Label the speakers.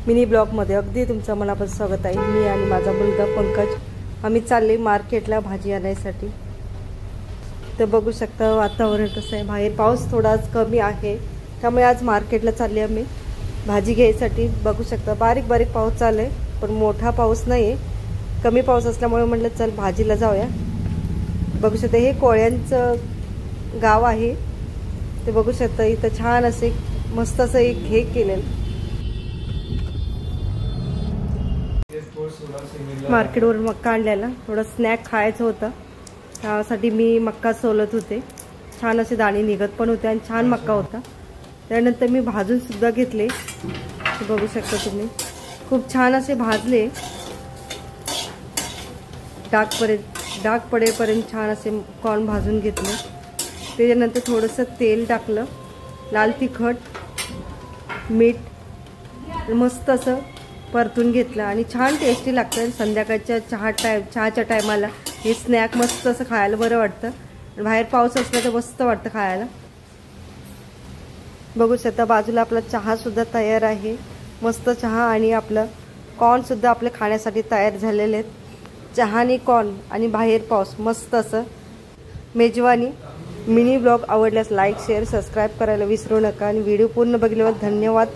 Speaker 1: Mini ब्लॉगमध्ये अगदी तुमचं मनापासून स्वागत आहे। मी आणि माझा मुलगा पंकज आम्ही चालले मार्केटला भाजी आणायसाठी। तर बघू शकता वातावरण कसं आहे, बाहेर पाऊस थोडाच कमी आहे, त्यामुळे आज मार्केटला चालले आम्ही भाजी घ्यायसाठी। बघू शकता बारीक बारीक पाऊस चालू आहे, पण मोठा पाऊस नाही आहे। कमी पाऊस असल्यामुळे म्हटलं चल भाजीला जाऊया। बघू शकता हे कोळ्यांचं गाव आहे, ते बघू शकता इथं छान असे मस्त असं एक हे केलेलं। मार्केटवरून मक्का आणलेला, थोडा स्नॅक खायचं होतं, त्यासाठी मी मक्का सोलत होते। छान असे दाणे निघत पण होते आणि छान मक्का होता। त्यानंतर मी भाजून सुद्धा घेतले, बघू शकता तुम्ही खूप छान असे भाजले, डाग पडेपर्यंत छान असे कॉर्न भाजून घेतले। त्याच्यानंतर थोडंसं तेल टाकलं, लाल तिखट मीठ मस्त असं परतून घेतलं आणि छान टेस्टी लागतं। संध्याकाळच्या चहाच्या टायमाला हे स्नॅक मस्त असं खायला बरं वाटतं। बाहेर पाऊस असला तर मस्त वाटतं खायला। बघू शकता बाजूला आपला चहा सुद्धा तयार आहे, मस्त चहा, आणि आपलं कॉर्न सुद्धा आपले खाण्यासाठी तयार झालेले आहेत। चहा आणि कॉर्न आणि बाहेर पाऊस, मस्त असं मेजवानी। मिनी ब्लॉग आवडल्यास लाईक शेअर सबस्क्राईब करायला विसरू नका आणि व्हिडिओ पूर्ण बघितल्यावर धन्यवाद।